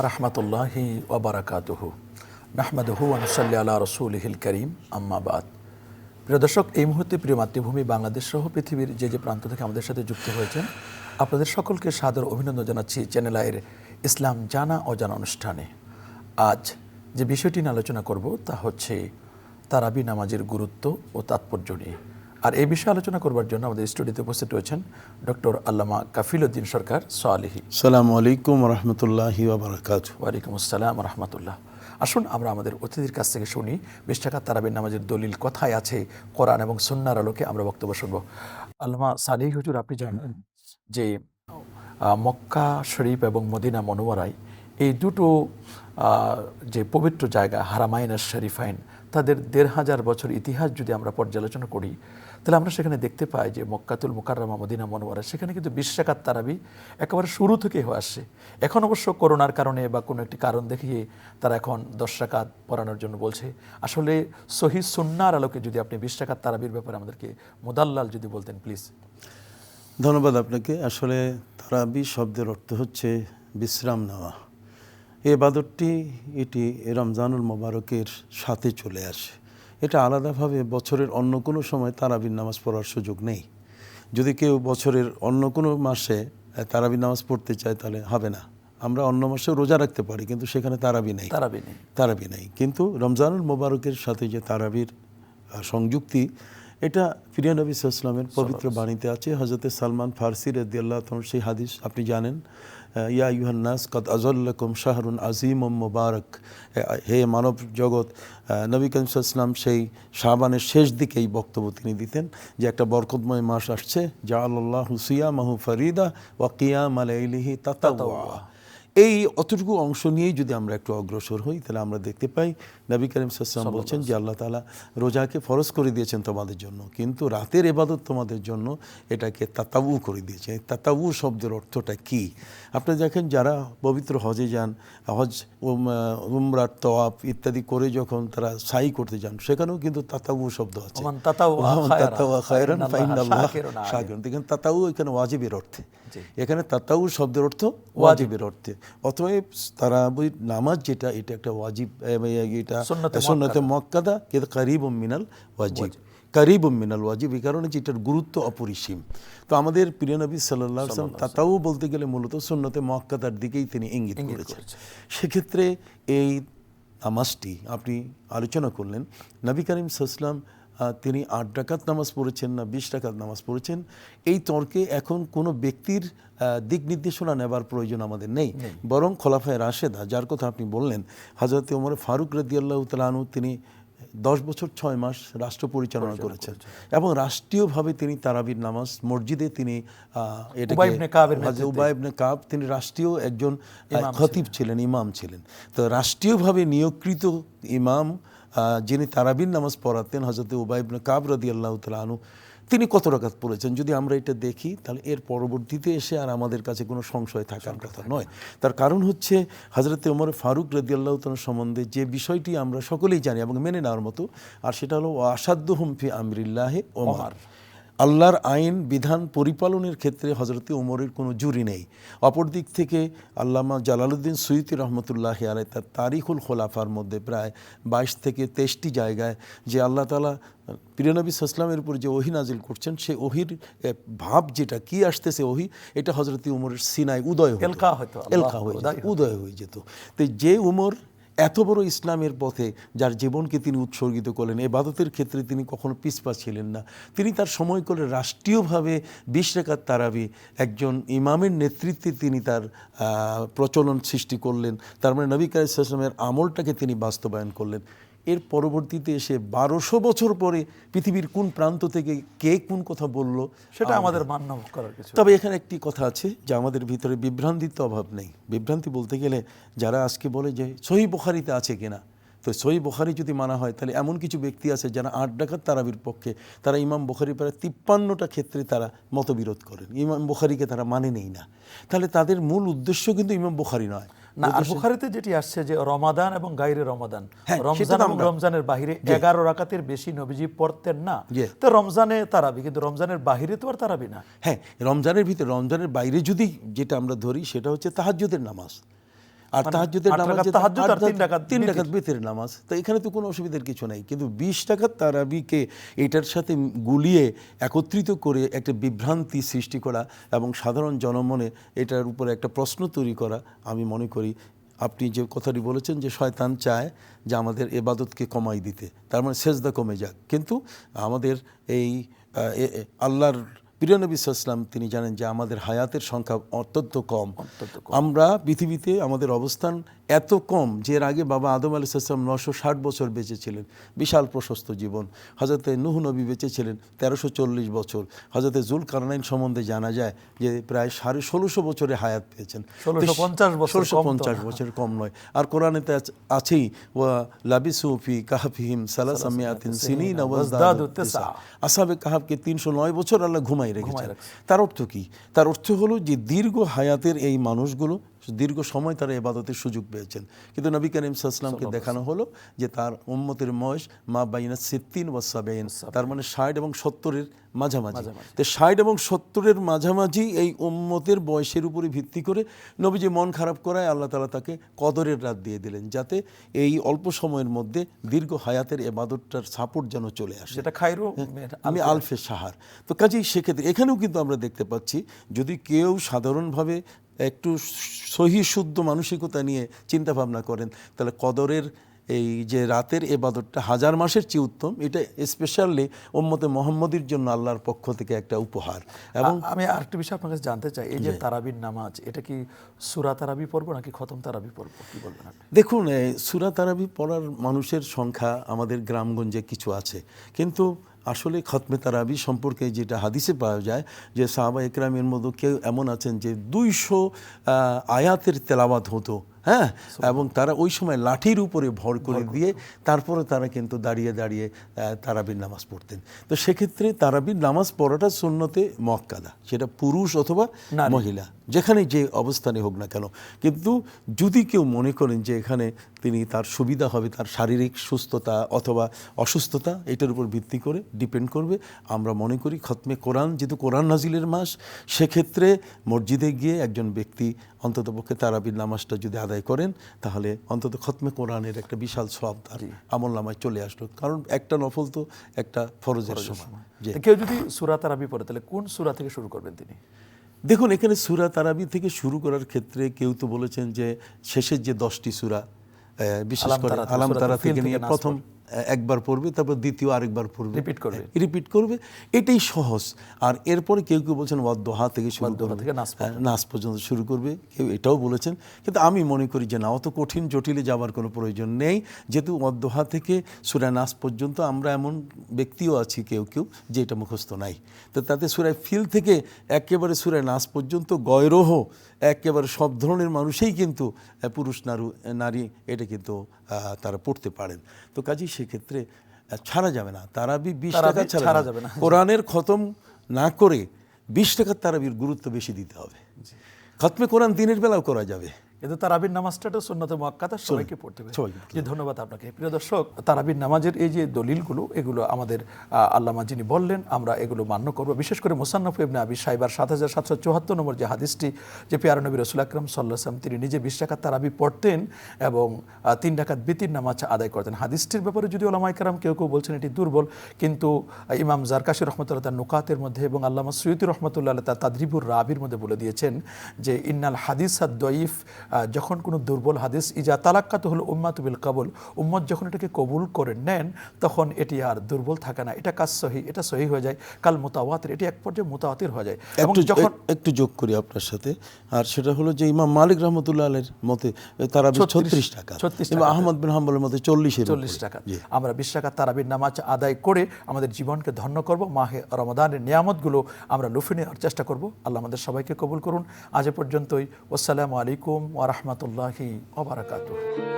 রাহমাতুল্লাহি ওয়া বারাকাতুহু নাহমাদুহু ওয়া নুসাল্লি আলা রাসূলিহিল কারীম আম্মা বাদ। প্রিয় দর্শক, এই মুহূর্তে প্রিয় মাতৃভূমি বাংলাদেশ সহ পৃথিবীর যে যে প্রান্ত থেকে আমাদের সাথে যুক্ত হয়েছেন আপনাদের সকলকে সাদর অভিনন্দন জানাচ্ছি চ্যানেল আইয়ের ইসলাম জানা অজানা অনুষ্ঠানে। আজ যে বিষয়টি নিয়ে আলোচনা করব তা হচ্ছে তারাবি নামাজের গুরুত্ব ও তাৎপর্য নিয়ে। আর এই বিষয়ে আলোচনা করবার জন্য আমাদের স্টুডিওতে উপস্থিত রয়েছেন ডক্টর আল্লামা কাফিল উদ্দিন সরকার সালেহী। আসসালামু আলাইকুম রহমতুল্লাহি ওয়া বারাকাতুহু। ওয়ালাইকুম আসসালাম রহমতুল্লাহ। আসুন আমরা আমাদের অতিথির কাছ থেকে শুনি বিশ টাকা তারাবির নামাজের দলিল কোথায় আছে, কোরআন এবং সুন্নাহর আলোকে আমরা বক্তব্য শুনব। আল্লামা সালেহী হুজুর, আপনি জানেন যে মক্কা শরীফ এবং মদিনা মনোয়ারায় এই দুটো যে পবিত্র জায়গা হারামাইন আর শরীফাইন, তাদের ১৫০০ বছর ইতিহাস যদি আমরা পর্যালোচনা করি তাহলে আমরা সেখানে দেখতে পাই যে মক্কাতুল মুকাররমা মদিনা মনোয়ারা সেখানে কিন্তু ২০ রাকাত তারাবি একেবারে শুরু থেকে হয়ে আসছে। এখন অবশ্য করোনার কারণে বা কোনো একটি কারণ দেখিয়ে তারা এখন ১০ রাকাত পড়ানোর জন্য বলছে। আসলে সহিহ সুন্নাহর আলোকে যদি আপনি ২০ রাকাত তারাবির ব্যাপারে আমাদেরকে মুদাল্লাল যদি বলতেন প্লিজ। ধন্যবাদ আপনাকে। আসলে তারাবি শব্দের অর্থ হচ্ছে বিশ্রাম নেওয়া। এই ইবাদতটি এটি রমজানুল মোবারকের সাথে চলে আসে। এটা আলাদাভাবে বছরের অন্য কোনো সময় তারাবির নামাজ পড়ার সুযোগ নেই। যদি কেউ বছরের অন্য কোনো মাসে তারাবির নামাজ পড়তে চায় তাহলে হবে না। আমরা অন্য মাসেও রোজা রাখতে পারি, কিন্তু সেখানে তারাবি নেই। কিন্তু রমজানুল মোবারকের সাথে যে তারাবির সংযুক্তি, এটা প্রিয় নবী সাল্লাল্লাহু আলাইহি ওয়াসাল্লামের পবিত্র বাণীতে আছে। হযরত সালমান ফারসি রাদিয়াল্লাহু তাআলা সেই হাদিস আপনি জানেন, ইয়া আইয়ুহান নাস কাদ আযাল্লাকুম শাহরুন আযীমুম মুবারক। হে মানব জগৎ, নবী করিম সাল্লাল্লাহু আলাইহি ওয়াসাল্লাম সেই শাবানের শেষ দিকেই বক্তব্য তিনি দিতেন যে একটা বরকতময় মাস আসছে, জাআলাল্লাহু সিয়ামাহু ফারিদা ওয়া কিয়ামা লাইলিহি তাতাওয়া। এই অতটুকু অংশ নিয়েই যদি আমরা একটু অগ্রসর হই তাহলে আমরা দেখতে পাই নবী করিম সাল্লাল্লাহু আলাইহি ওয়াসাল্লাম বলছেন যে আল্লাহ তাআলা রোজাকে ফরজ করে দিয়েছেন তোমাদের জন্য, কিন্তু রাতের ইবাদত তোমাদের জন্য এটাকে তাতাউ করে দিয়েছেন। এই তাতাউ শব্দের অর্থটা কি? আপনি দেখেন যারা পবিত্র হজে যান, হজ উমরার তওয়াফ ইত্যাদি করে যখন তারা সাই করতে যান, সেখানেও কিন্তু তাতাউ শব্দ আছে। দেখেন তাতাউ এখানে ওয়াজিবের অর্থে, এখানে তাতাউ শব্দের অর্থ ওয়াজিবের অর্থে। অতএব তারাবির নামাজ যেটা, এটা একটা ওয়াজিব, এটা সুন্নতে মুআক্কাদা কিন্তু কারীবুম মিনাল ওয়াজিব, কারীবুম মিনাল ওয়াজিব। এই কারণে যেটার গুরুত্ব অপরিসীম। তো আমাদের প্রিয় নবী সাল্লাল্লাহু আলাইহি ওয়াসাল্লাম তাতাউ বলতে গেলে মূলত সুন্নতে মুআক্কাদার দিকেই তিনি ইঙ্গিত করেছেন। সেক্ষেত্রে এই নামাজটি আপনি আলোচনা করলেন, নবী করিম সাল্লাল্লাহু আলাইহি ওয়াসাল্লাম তিনি ৮ রাকাত নামাজ পড়েছেন না ২০ রাকাত নামাজ পড়েছেন, এই তর্কে এখন কোনো ব্যক্তির দিক নির্দেশনা নেবার প্রয়োজন আমাদের নেই। বরং খোলাফায়ে রাশেদা, যার কথা আপনি বললেন, হযরত ওমর ফারুক রাদিয়াল্লাহু তাআলা আনহু, তিনি ১০ বছর ৬ মাস রাষ্ট্র পরিচালনা করেছেন এবং রাষ্ট্রীয়ভাবে তিনি তারাবির নামাজ মসজিদে তিনি উবাই ইবনে কাব তিনি রাষ্ট্রীয় একজন খতিব ছিলেন, ইমাম ছিলেন। তো রাষ্ট্রীয়ভাবে নিয়োগকৃত ইমাম যিনি তারাবির নামাজ পড়াতেন, হযরত উবাই ইবনে কাব রাদিয়াল্লাহু তাআলা আনহু, তিনি কত রাকাত পড়েছেন যদি আমরা এটা দেখি তাহলে এর পরবর্তীতে এসে আর আমাদের কাছে কোনো সংশয় থাকার কথা নয়। তার কারণ হচ্ছে হযরত ওমর ফারুক রাদিয়াল্লাহু তাআলা সম্বন্ধে যে বিষয়টি আমরা সকলেই জানি এবং মেনে নেওয়ার মতো, আর সেটা হলো আসাদ্দুহুম ফি আমরিল্লাহি ওমর। আল্লাহর আইন বিধান পরিপালনের ক্ষেত্রে হযরতে ওমরের কোনো জুরি নেই। অপর দিক থেকে আল্লামা জালালউদ্দিন সুয়ুতী রহমতুল্লাহি আলাইহি তার তারিখুল খোলাফার মধ্যে প্রায় ২২ থেকে ২৩টি জায়গায় যে আল্লাহ তাআলা প্রিয় নবী সাল্লাল্লাহু আলাইহি ওয়াসাল্লামের উপর যে ওহী নাজিল করছেন, সে ওহীর ভাব যেটা কি আসতেছে ওহী, এটা হযরতে ওমরের সিনায় উদয় হয়ে যেত। তো যে ওমর এত বড় ইসলামের পথে যার জীবনকে তিনি উৎসর্গিত করলেন, ইবাদতের ক্ষেত্রে তিনি কখনো পিছপা ছিলেন না। তিনি তার সময় করে রাষ্ট্রীয়ভাবে ২০ রাকাত তারাবি একজন ইমামের নেতৃত্বে তিনি তার প্রচলন সৃষ্টি করলেন। তার মানে নবী করিম সাল্লাল্লাহু আলাইহি ওয়াসাল্লামের আমলটাকে তিনি বাস্তবায়ন করলেন। এর পরবর্তীতে এসে ১২০০ বছর পরে পৃথিবীর কোন প্রান্ত থেকে কে কোন কথা বলল সেটা আমাদের মান্য করার কিছু। তবে এখানে একটি কথা আছে যে আমাদের ভিতরে বিভ্রান্তির তো অভাব নেই। বিভ্রান্তি বলতে গেলে যারা আজকে বলে যে সহিহ বুখারীতে আছে কিনা, তো সহিহ বুখারী যদি মানা হয় তাহলে এমন কিছু ব্যক্তি আছে যারা ৮ রাকাত তারাবির পক্ষে, তারা ইমাম বুখারী প্রায় ৫৩টা ক্ষেত্রে তারা মতবিরোধ করেন, ইমাম বুখারীকে তারা মানে নেই না। তাহলে তাদের মূল উদ্দেশ্য কিন্তু ইমাম বুখারী নয়। না, আর বুখারীতে যেটি আসছে যে রমাদান এবং গায়রে রমাদান, রমজান এবং রমজানের বাহিরে 11 রাকাতের বেশি নবীজি পড়তেন না। তো রমজানে তারাবি, কিন্তু রমজানের বাহিরে তো আর তারাবি না। হ্যাঁ, রমজানের ভিতরে, রমজানের বাইরে যদি যেটা আমরা ধরি সেটা হচ্ছে তাহাজ্জুদের নামাজ। আর তাহাজ্জুদের 8 নামাজ রাকাত যেটা তাহাজ্জুদ আর 3 রাকাত 3 রাকাত বিতরের নামাজ, তো এখানে তো কোনো অসুবিধার কিছু নাই। কিন্তু 20 রাকাত তারাবিকে এটার সাথে গুলিয়ে একত্রিত করে একটা বিভ্রান্তি সৃষ্টি করা এবং সাধারণ জনমনে এটার উপরে একটা প্রশ্ন তৈরি করা, আমি মনে করি আপনি যে কথাটি বলেছেন যে শয়তান চায় যে আমাদের এবাদতকে কমাই দিতে, তার মানে সেজদা কমে যাক। কিন্তু আমাদের এই আল্লাহর প্রিয় নবী সাল্লাল্লাহু আলাইহি ওয়াসাল্লাম তিনি জানেন যে আমাদের হায়াতের সংখ্যা অত্যন্ত কম। আমরা পৃথিবীতে আমাদের অবস্থান এত কম যে এর আগে বাবা আদম আলাইহিস সালাম 960 বছর বেঁচে ছিলেন, বিশাল প্রশস্ত জীবন। হযরতে নূহ নবী বেঁচে ছিলেন 1340 বছর। হযরতে যুলকারনাইন সম্বন্ধে জানা যায় যে প্রায় 1650 বছরে হায়াত পেয়েছেন। 1650 বছর কম নয়। আর কোরআনেতে আছেই ওয়া লাবিসু ফি কাহফিহিম সালাসামিয়াতিন সিনিনা ওয়াজদাদু তিসআ, আসহাবে কাহফকে 309 বছর আল্লাহ ঘুমাই রেখেছেন। তার অর্থ কি? তার অর্থ হলো যে দীর্ঘ হায়াতের এই মানুষগুলো দীর্ঘ সময় তারা ইবাদতের সুযোগ পেয়েছেন। কিন্তু নবী করিম সাল্লাল্লাহু আলাইহি ওয়াসাল্লামকে দেখানো হলো যে তার উম্মতের বয়স মা বাইনা 60 ওয়া 70, তার মানে 60 এবং 70-এর মাঝামাঝি। তো 60 এবং 70-এর মাঝামাঝি এই উম্মতের বয়সের উপরে ভিত্তি করে নবীজি মন খারাপ করায় আল্লাহ তাআলা তাকে কদরের রাত দিয়ে দিলেন, যাতে এই অল্প সময়ের মধ্যে দীর্ঘ হায়াতের ইবাদতটার সাপোর্ট যেন চলে আসে, যেটা খায়রু আমি আলফে সাহার। তো কাজেই সেক্ষেত্রে এখানেও কিন্তু আমরা দেখতে পাচ্ছি যদি কেউ সাধারণভাবে একটু সহি শুদ্ধ মানসিকতা নিয়ে চিন্তা ভাবনা করেন, তাহলে কদরের এই যে রাতের ইবাদতটা হাজার মাসের চেয়ে উত্তম। এটা স্পেশালি উম্মতে মুহাম্মদীর জন্য আল্লাহর পক্ষ থেকে একটা উপহার। এবং আমি আরেকটা বিষয় আপনার কাছে জানতে চাই, এই যে তারাবির নামাজ, এটা কি সূরা তারাবি পড়বো নাকি খতম তারাবি পড়বো, কি বলবেন আপনি? দেখুন, সূরা তারাবি পড়ার মানুষের সংখ্যা আমাদের গ্রামগঞ্জে কিছু আছে, কিন্তু আসলে খতমে তারাবি সম্পর্কে যেটা হাদিসে পাওয়া যায় যে সাহাবা একরামের মধ্যে কেউ এমন আছেন যে 200 আয়াতের তেলাওয়াত হতো, হ্যাঁ, এবং তারা ওই সময় লাঠির উপরে ভর করে দিয়ে তারপরে তারা কিন্তু দাঁড়িয়ে দাঁড়িয়ে তারাবির নামাজ পড়তেন। তো সেক্ষেত্রে তারাবির নামাজ পড়াটা সুন্নতে মুআক্কাদা, সেটা পুরুষ অথবা মহিলা যেখানে যে অবস্থানে হোক না কেন। কিন্তু যদি কেউ মনে করেন যে এখানে তিনি তার সুবিধা হবে, তার শারীরিক সুস্থতা অথবা অসুস্থতা এটার উপর ভিত্তি করে ডিপেন্ড করবে, আমরা মনে করি খতমে কোরআন, যেহেতু কোরআন নাজিলের মাস, সেক্ষেত্রে মসজিদে গিয়ে একজন ব্যক্তি অন্ততপক্ষে তারাবির নামাজটা যদি আদায় করেন, তাহলে অন্তত খতমে কোরআনের একটা বিশাল সওয়াব তার আমলনামায় চলে আসলো। কারণ একটা নফল তো একটা ফরজের সমান। কেউ যদি সূরা তারাবি পড়ে, তাহলে কোন সূরা থেকে শুরু করবেন তিনি? দেখুন, এখানে সূরা তারাবি থেকে শুরু করার ক্ষেত্রে কেউ তো বলেছেন যে শেষের যে 10টি সূরা, বিশেষ করে আলাম তারা থেকে নিয়ে প্রথম একবার পড়বে, তারপর দ্বিতীয় আরেকবার পড়বে, রিপিট করবে, এটাই সহজ। আর এরপরে কেউ কেউ বলছেন ওয়াদ-দোহা থেকে শুরু করবে, নাস পর্যন্ত শুরু করবে, কেউ এটাও বলেছেন। কিন্তু আমি মনে করি যে না, অত কঠিন জটিলে যাওয়ার কোনো প্রয়োজন নেই, যেহেতু ওয়াদ-দোহা থেকে সূরা নাস পর্যন্ত আমরা এমন ব্যক্তিও আছি কেউ কেউ যে এটা মুখস্থ নাই। তো তাতে সূরা ফিল থেকে একেবারে সূরা নাস পর্যন্ত গয়রহ একেবারে সব ধরনের মানুষই কিন্তু পুরুষ নারী এটা কিন্তু তারা পড়তে পারেন। তো কাজেই সেক্ষেত্রে ছাড়া যাবে না, তারাবি 20 টাকা ছাড়া যাবে না। কোরআনের খতম না করে 20 টাকার তারাবির গুরুত্ব বেশি দিতে হবে। খতমে কোরআন দিনের বেলাও করা যাবে, কিন্তু তারাবির নামাজটা তো সুন্নতে মুআক্কাদা, সবাইকে পড়তে হবে। জি, ধন্যবাদ আপনাকে। প্রিয় দর্শক, তারাবির নামাজের এই যে দলিলগুলো, এগুলো আমাদের আল্লামা যিনি বললেন, আমরা এগুলো মান্য করব। বিশেষ করে মুসান্নাফ ইবনে আবি শাইবার 7774 নম্বর যে হাদিসটি, যে পেয়ারা নবী রাসূল আকরাম সাল্লাল্লাহু আলাইহি ওয়াসাল্লাম তিনি নিজে 20 রাকাত তারাবি পড়তেন এবং 3 রাকাত বিতির নামাজ আদায় করতেন। হাদিসটির ব্যাপারে যদি উলামায়ে কেরাম কেউ কেউ বলছেন এটি দুর্বল, কিন্তু ইমাম জারকাশী রাহমাতুল্লাহ তার নুকাতের মধ্যে এবং আল্লামা সুয়ুতী রাহমাতুল্লাহ আলাইহি তার তাদরিবুর রাবির মধ্যে বলে দিয়েছেন যে ইন্নাল হাদিস আদ-দাঈফ, যখন কোনো দুর্বল হাদিস ইজা তালাক্কাত হল উম্মাতু বিল কাবুল, উম্মত যখন এটাকে কবুল করে নেন, তখন এটি আর দুর্বল থাকে না, এটা কাজ সহি, এটা সহি হয়ে যায়, কাল মুতাওয়াতির, এটি এক পর্যায়ে মুতাওয়াতির হয়ে যায়। এবং যখন একটু যোগ করি আপনার সাথে, আর সেটা হলো যে ইমাম মালিক রাহমাতুল্লাহ আলাইহির মতে তারাবি 36 টাকা, এবং আহমদ বিন হাম্বলের মতে 40 টাকা। আমরা 20 টাকা তারাবির নামাজ আদায় করে আমাদের জীবনকে ধন্য করব, মাহে রমাদানের নিয়ামতগুলো আমরা লুফে নেওয়ার চেষ্টা করব। আল্লাহ আমাদের সবাইকে কবুল করুন। আজ পর্যন্তই। আসসালামু আলাইকুম ওয়া রাহমাতুল্লাহি ওয়া বারাকাতুহু।